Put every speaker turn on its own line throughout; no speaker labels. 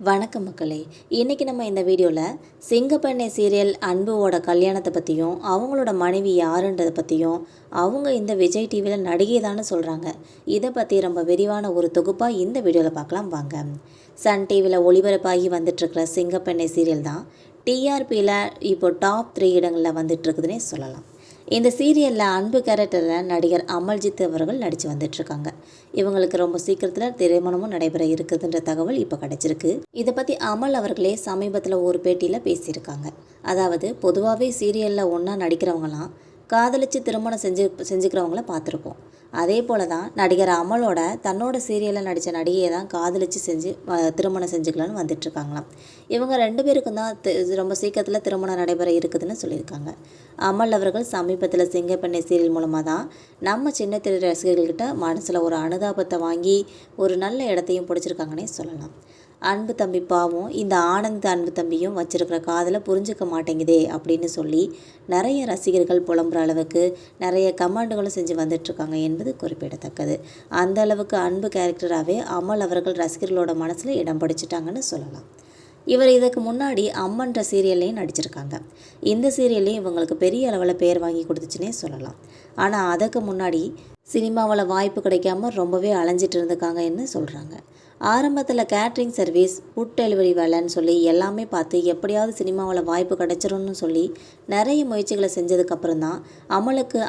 வணக்கம் மக்களே. இன்றைக்கி நம்ம இந்த வீடியோவில் சிங்கப்பெண்ணை சீரியல் அன்புவோட கல்யாணத்தை பற்றியும் அவங்களோட மனைவி யாருன்றதை பற்றியும் அவங்க இந்த விஜய் டிவியில் நடிகை தான்னு சொல்கிறாங்க. இதை பற்றி ரொம்ப விரிவான ஒரு தொகுப்பாக இந்த வீடியோவில் பார்க்கலாம் வாங்க. சன் டிவியில் ஒளிபரப்பாகி வந்துட்டுருக்கிற சிங்கப்பெண்ணை சீரியல் தான் டிஆர்பியில் இப்போ டாப் 3 இடங்களில் வந்துட்டுருக்குதுன்னே சொல்லலாம். இந்த சீரியலில் அன்பு கேரக்டரில் நடிகர் அமல்ஜித் அவர்கள் நடித்து வந்துட்டுருக்காங்க. இவங்களுக்கு ரொம்ப சீக்கிரத்தில் திருமணமும் நடைபெற இருக்குதுன்ற தகவல் இப்போ கிடச்சிருக்கு. இதை பற்றி அமல் அவர்களே சமீபத்தில் ஒரு பேட்டியில் பேசியிருக்காங்க. அதாவது பொதுவாகவே சீரியலில் ஒன்றா நடிக்கிறவங்களாம் காதலித்து திருமணம் செஞ்சுக்கிறவங்கள பார்த்துருப்போம். அதே போல் தான் நடிகர் அமலோட தன்னோட சீரியலில் நடித்த நடிகையை தான் காதலித்து திருமணம் செஞ்சுக்கலான்னு வந்துட்டுருக்காங்களாம். இவங்க 2 பேருக்கும் தான் ரொம்ப சீக்கிரத்தில் திருமணம் நடைபெற இருக்குதுன்னு சொல்லியிருக்காங்க. அமல் அவர்கள் சமீபத்தில் சிங்கப்பெண்ணை சீரியல் மூலமாக தான் நம்ம சின்ன திரை ரசிகர்கள்கிட்ட மனசில் ஒரு அனுதாபத்தை வாங்கி ஒரு நல்ல இடத்தையும் பிடிச்சிருக்காங்கன்னே சொல்லலாம். அன்பு தம்பி பாவம் இந்த ஆனந்த் அன்பு தம்பியும் வச்சிருக்கிற காதலை புரிஞ்சுக்க மாட்டேங்குதே அப்படின்னு சொல்லி நிறைய ரசிகர்கள் புலம்புற அளவுக்கு நிறைய கமெண்ட்டுகளும் செஞ்சு வந்துட்டுருக்காங்க என்பது குறிப்பிடத்தக்கது. அந்த அளவுக்கு அன்பு கேரக்டராகவே அமல் அவர்கள் ரசிகர்களோட மனசில் இடம் பிடிச்சிட்டாங்கன்னு சொல்லலாம். இவர் இதுக்கு முன்னாடி அம்மன்ற சீரியல்லையும் நடிச்சிருக்காங்க. இந்த சீரியல்லையும் இவங்களுக்கு பெரிய அளவில் பேர் வாங்கி கொடுத்துச்சுன்னே சொல்லலாம். ஆனால் அதுக்கு முன்னாடி சினிமாவில் வாய்ப்பு கிடைக்காம ரொம்பவே அலைஞ்சிட்டு இருந்திருக்காங்கன்னு சொல்கிறாங்க. ஆரம்பத்தில் கேட்ரிங் சர்வீஸ், ஃபுட் டெலிவரி வேலைன்னு சொல்லி எல்லாமே பார்த்து எப்படியாவது சினிமாவில் வாய்ப்பு கிடைச்சிரும்னு சொல்லி நிறைய முயற்சிகளை செஞ்சதுக்கப்புறம் தான் அமலுக்கு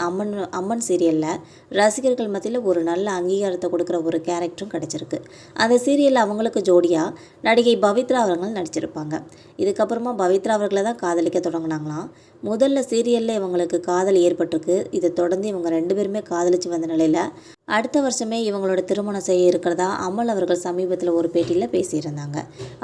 அம்மன் சீரியலில் ரசிகர்கள் மத்தியில் ஒரு நல்ல அங்கீகாரத்தை கொடுக்குற ஒரு கேரக்டரும் கிடச்சிருக்கு. அந்த சீரியலில் அவங்களுக்கு ஜோடியாக நடிகை பவித்ரா அவர்கள் நடிச்சிருப்பாங்க. இதுக்கப்புறமா பவித்ரா அவர்களை தான் காதலிக்க தொடங்கினாங்களாம். முதல்ல சீரியலில் இவங்களுக்கு காதல் ஏற்பட்டிருக்கு. இதை தொடர்ந்து இவங்க 2 பேருமே காதலித்து வந்த நிலையில் அடுத்த வருஷமே இவங்களோட திருமணம் செய்ய இருக்கிறதா அமல் அவர்கள் சமீபத்தில் ஒரு பேட்டியில் பேசியிருந்தாங்க.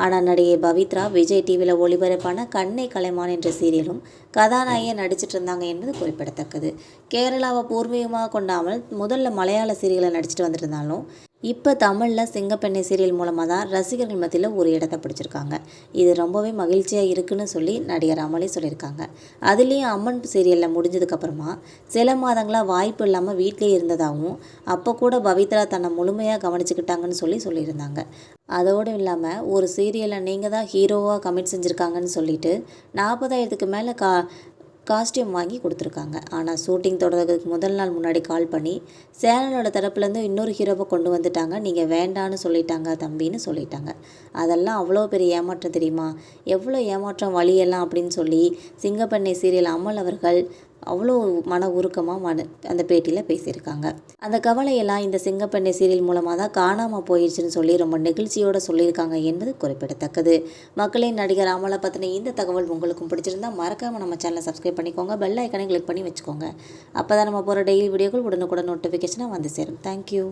ஆனால் நடிகை பவித்ரா விஜய் டிவியில் ஒளிபரப்பான கண்ணை கலைமான் என்ற சீரியலும் கதாநாயகியை நடிச்சிட்டு இருந்தாங்க என்பது குறிப்பிடத்தக்கது. கேரளாவை பூர்வீகமாக கொண்ட அமல் முதல்ல மலையாள சீரியலை நடிச்சிட்டு வந்துட்டு இருந்தாலும் இப்போ தமிழில் சிங்கப்பெண்ணை சீரியல் மூலமாக தான் ரசிகர்கள் மத்தியில் ஒரு இடத்தை பிடிச்சிருக்காங்க. இது ரொம்பவே மகிழ்ச்சியாக இருக்குன்னு சொல்லி நடிகர் அமலே சொல்லியிருக்காங்க. அதுலேயும் அம்மன் சீரியலில் முடிஞ்சதுக்கப்புறமா சில மாதங்களாக வாய்ப்பு இல்லாமல் வீட்டிலே இருந்ததாகவும் அப்போ கூட பவித்ரா தன்னை முழுமையாக கவனிச்சுக்கிட்டாங்கன்னு சொல்லியிருந்தாங்க. அதோடு இல்லாமல் ஒரு சீரியலில் நீங்கள் தான் ஹீரோவாக கமிட் செஞ்சுருக்காங்கன்னு சொல்லிட்டு 40,000க்கு மேலே காஸ்டியூம் வாங்கி கொடுத்துருக்காங்க. ஆனால் ஷூட்டிங் தொடர்றதுக்கு முதல் நாள் முன்னாடி கால் பண்ணி சேனலோட தரப்புலேருந்து இன்னொரு ஹீரோவை கொண்டு வந்துட்டாங்க, நீங்கள் வேண்டான்னு சொல்லிட்டாங்க தம்பின்னு சொல்லிட்டாங்க. அதெல்லாம் அவ்வளோ பெரிய ஏமாற்றம் தெரியுமா, எவ்வளோ ஏமாற்றம் வழியெல்லாம் அப்படின்னு சொல்லி சிங்கப்பெண்ணை சீரியல் அமல் அவர்கள் அவ்வளோ மன உருக்கமாக அந்த பேட்டியில் பேசியிருக்காங்க. அந்த கவலையெல்லாம் இந்த சிங்கப்பெண்ணை சீரியல் மூலமாக தான் காணாமல் போயிடுச்சுன்னு சொல்லி ரொம்ப நெகிழ்ச்சியோடு சொல்லியிருக்காங்க என்பது குறிப்பிடத்தக்கது. மக்களின் நடிகர் அமலை பற்றின இந்த தகவல் உங்களுக்கும் பிடிச்சிருந்தால் மறக்காமல் நம்ம சேனலை சப்ஸ்கிரைப் பண்ணிக்கோங்க, பெல் ஐக்கானை கிளிக் பண்ணி வச்சுக்கோங்க. அப்போ தான் நம்ம போகிற டெய்லி வீடியோக்கள் உடனுக்குடன் நோட்டிஃபிகேஷனாக வந்து சேரும். தேங்க்யூ.